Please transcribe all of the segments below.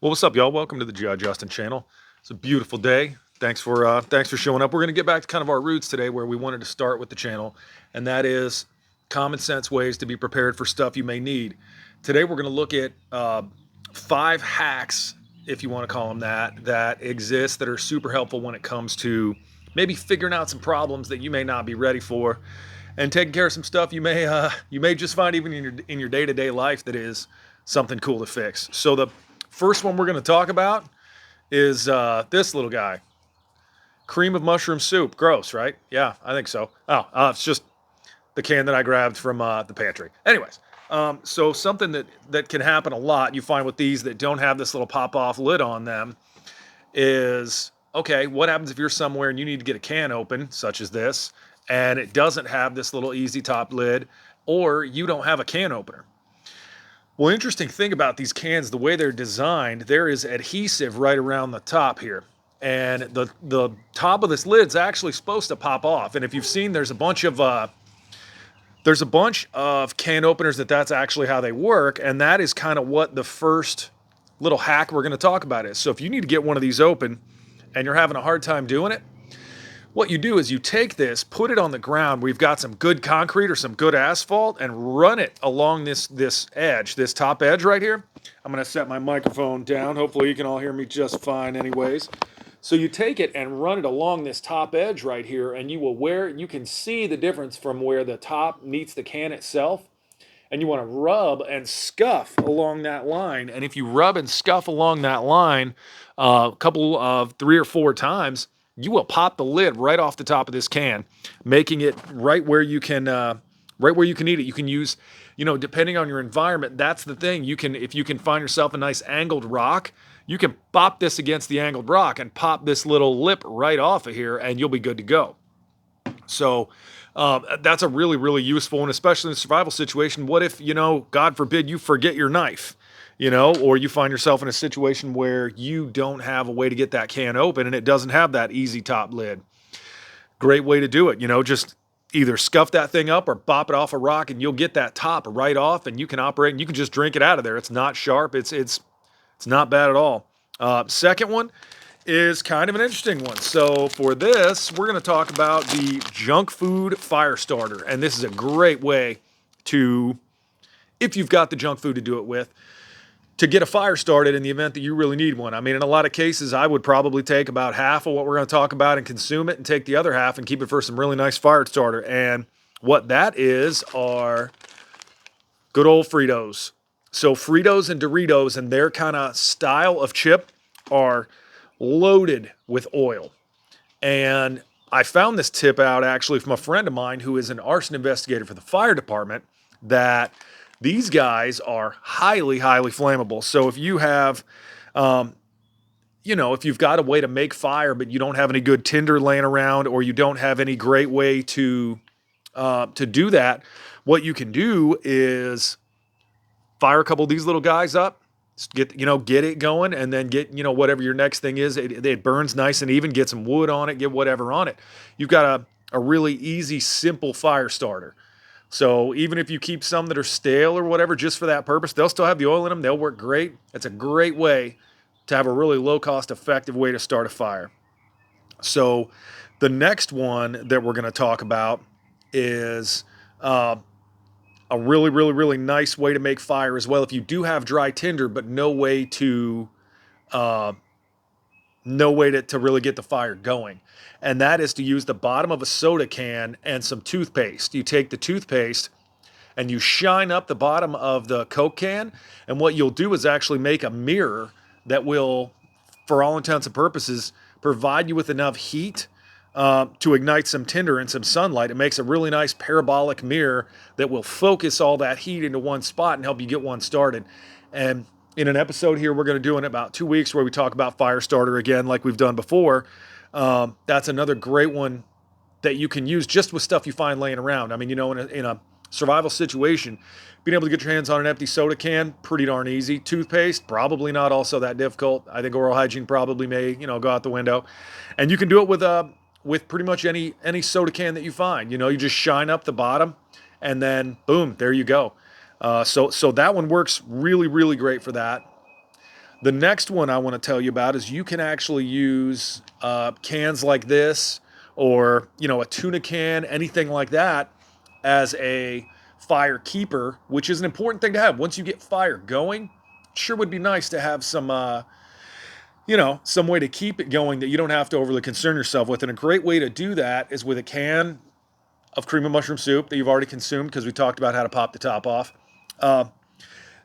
Well, what's up, y'all? Welcome to the GI Justin channel. It's a beautiful day. Thanks for showing up. We're gonna get back to kind of our roots today, where we wanted to start with the channel, and that is common sense ways to be prepared for stuff you may need. Today, we're gonna look at 5 hacks, if you want to call them that exist that are super helpful when it comes to maybe figuring out some problems that you may not be ready for, and taking care of some stuff you may just find even in your day-to-day life that is something cool to fix. So the first one we're going to talk about is this little guy, cream of mushroom soup. Gross, right? Yeah, I think so. Oh, it's just the can that I grabbed from the pantry. Anyways, so something that can happen a lot, you find with these that don't have this little pop-off lid on them, is okay. What happens if you're somewhere and you need to get a can open, such as this, and it doesn't have this little easy top lid, or you don't have a can opener? Well, interesting thing about these cans, the way they're designed, there is adhesive right around the top here. And the top of this lid's actually supposed to pop off. And if you've seen, there's a bunch of can openers that's actually how they work, and that is kind of what the first little hack we're going to talk about is. So if you need to get one of these open and you're having a hard time doing it, what you do is you take this, put it on the ground. We've got some good concrete or some good asphalt, and run it along this edge, this top edge right here. I'm going to set my microphone down. Hopefully you can all hear me just fine anyways. So you take it and run it along this top edge right here, and you can see the difference from where the top meets the can itself. And you want to rub and scuff along that line. And if you rub and scuff along that line a couple of 3 or 4 times, you will pop the lid right off the top of this can, making it right where you can eat it. You can use, depending on your environment. That's the thing. If you can find yourself a nice angled rock, you can pop this against the angled rock and pop this little lip right off of here, and you'll be good to go. So that's a really, really useful one, especially in a survival situation. What if, God forbid, you forget your knife, or you find yourself in a situation where you don't have a way to get that can open and it doesn't have that easy top lid? Great way to do it. Just either scuff that thing up or bop it off a rock, and you'll get that top right off, and you can operate and you can just drink it out of there. It's not sharp. It's not bad at all. Second one is kind of an interesting one. So for this, we're going to talk about the junk food fire starter. And this is a great way to, if you've got the junk food to do it with, to get a fire started in the event that you really need one. I mean, in a lot of cases, I would probably take about half of what we're going to talk about and consume it, and take the other half and keep it for some really nice fire starter. And what that is are good old Fritos. So Fritos and Doritos and their kind of style of chip are loaded with oil. And I found this tip out actually from a friend of mine who is an arson investigator for the fire department, that these guys are highly, highly flammable. So if you have, if you've got a way to make fire, but you don't have any good tinder laying around, or you don't have any great way to do that, what you can do is fire a couple of these little guys up, get it going, and then get, whatever your next thing is. It burns nice and even. Get some wood on it, get whatever on it. You've got a really easy, simple fire starter. So even if you keep some that are stale or whatever, just for that purpose, they'll still have the oil in them. They'll work great. It's a great way to have a really low cost, effective way to start a fire. So the next one that we're going to talk about is a really, really, really nice way to make fire as well. If you do have dry tinder, but no way to really get the fire going. And that is to use the bottom of a soda can and some toothpaste. You take the toothpaste and you shine up the bottom of the Coke can. And what you'll do is actually make a mirror that will, for all intents and purposes, provide you with enough heat to ignite some tinder and some sunlight. It makes a really nice parabolic mirror that will focus all that heat into one spot and help you get one started. And in an episode here we're going to do in about 2 weeks, where we talk about fire starter again, like we've done before. That's another great one that you can use just with stuff you find laying around. I mean, in a survival situation, being able to get your hands on an empty soda can, pretty darn easy. Toothpaste, probably not also that difficult. I think oral hygiene probably may, go out the window. And you can do it with pretty much any soda can that you find. You just shine up the bottom, and then boom, there you go. So that one works really, really great for that. The next one I want to tell you about is you can actually use cans like this, or a tuna can, anything like that, as a fire keeper, which is an important thing to have. Once you get fire going, it sure would be nice to have some way to keep it going that you don't have to overly concern yourself with. And a great way to do that is with a can of cream of mushroom soup that you've already consumed, because we talked about how to pop the top off. Uh,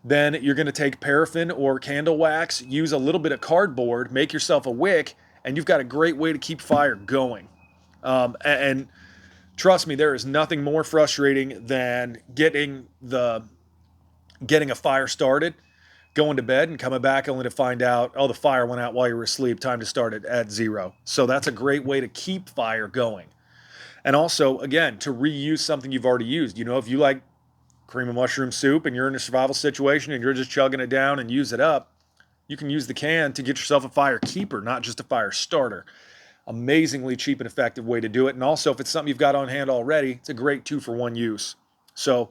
then you're going to take paraffin or candle wax, use a little bit of cardboard, make yourself a wick, and you've got a great way to keep fire going. And trust me, there is nothing more frustrating than getting a fire started, going to bed, and coming back only to find out, oh, the fire went out while you were asleep. Time to start it at zero. So that's a great way to keep fire going. And also, again, to reuse something you've already used. If you like cream of mushroom soup and you're in a survival situation and you're just chugging it down and use it up, you can use the can to get yourself a fire keeper, not just a fire starter. Amazingly cheap and effective way to do it. And also, if it's something you've got on hand already, it's a great 2-for-1 use. So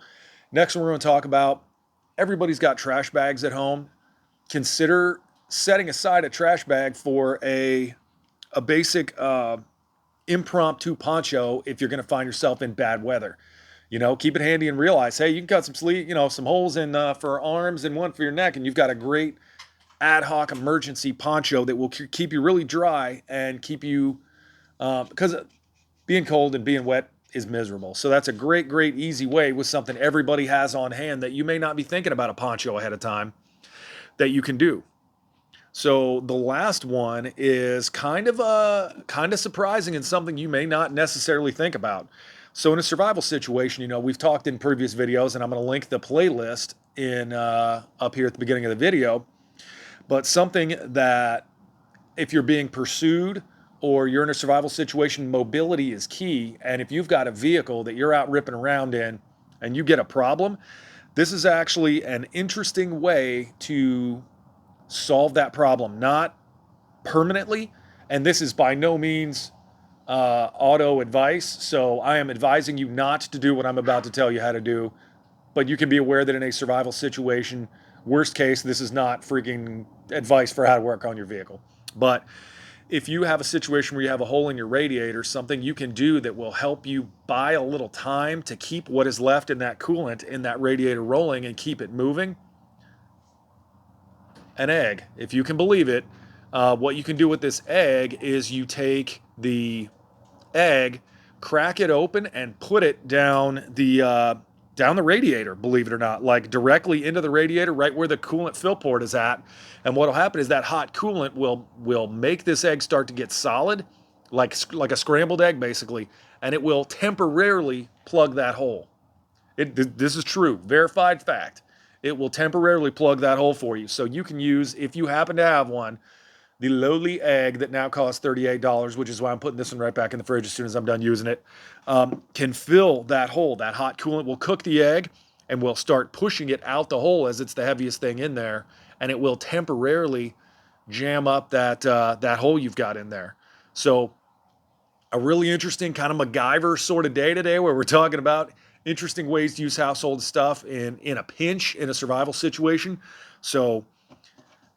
next one we're going to talk about, everybody's got trash bags at home. Consider setting aside a trash bag for a basic impromptu poncho if you're going to find yourself in bad weather. Keep it handy and realize, hey, you can cut some sleeve, some holes in for arms and one for your neck, and you've got a great ad hoc emergency poncho that will keep you really dry and keep you, because being cold and being wet is miserable. So that's a great, great, easy way with something everybody has on hand that you may not be thinking about a poncho ahead of time that you can do. So the last one is kind of surprising and something you may not necessarily think about. So in a survival situation, we've talked in previous videos, and I'm going to link the playlist in up here at the beginning of the video. But something that, if you're being pursued or you're in a survival situation, mobility is key. And if you've got a vehicle that you're out ripping around in and you get a problem, this is actually an interesting way to solve that problem. Not permanently, and this is by no means auto advice. So I am advising you not to do what I'm about to tell you how to do, but you can be aware that in a survival situation, worst case, this is not freaking advice for how to work on your vehicle. But if you have a situation where you have a hole in your radiator, something you can do that will help you buy a little time to keep what is left in that coolant in that radiator rolling and keep it moving, an egg, if you can believe it. What you can do with this egg is you take the egg, crack it open, and put it down the radiator, believe it or not, like directly into the radiator, right where the coolant fill port is at. And what'll happen is that hot coolant will make this egg start to get solid, like a scrambled egg basically, and it will temporarily plug that hole. This is true, verified fact. It will temporarily plug that hole for you. So you can use, if you happen to have one, the lowly egg that now costs $38, which is why I'm putting this one right back in the fridge as soon as I'm done using it, can fill that hole. That hot coolant will cook the egg and will start pushing it out the hole as it's the heaviest thing in there, and it will temporarily jam up that hole you've got in there. So a really interesting kind of MacGyver sort of day today, where we're talking about interesting ways to use household stuff in a pinch, in a survival situation. So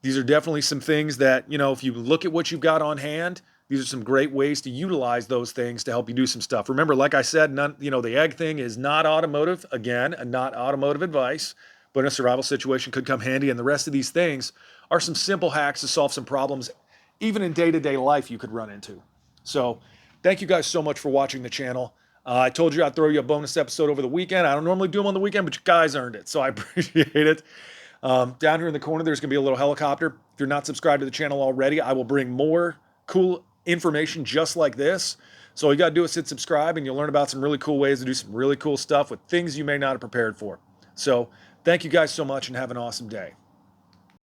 these are definitely some things that, if you look at what you've got on hand, these are some great ways to utilize those things to help you do some stuff. Remember, like I said, the egg thing is not automotive, again, and not automotive advice, but in a survival situation could come handy. And the rest of these things are some simple hacks to solve some problems, even in day-to-day life, you could run into. So thank you guys so much for watching the channel. I told you I'd throw you a bonus episode over the weekend. I don't normally do them on the weekend, but you guys earned it, so I appreciate it. Down here in the corner, there's going to be a little helicopter. If you're not subscribed to the channel already, I will bring more cool information just like this. So all you got to do is hit subscribe, and you'll learn about some really cool ways to do some really cool stuff with things you may not have prepared for. So thank you guys so much, and have an awesome day.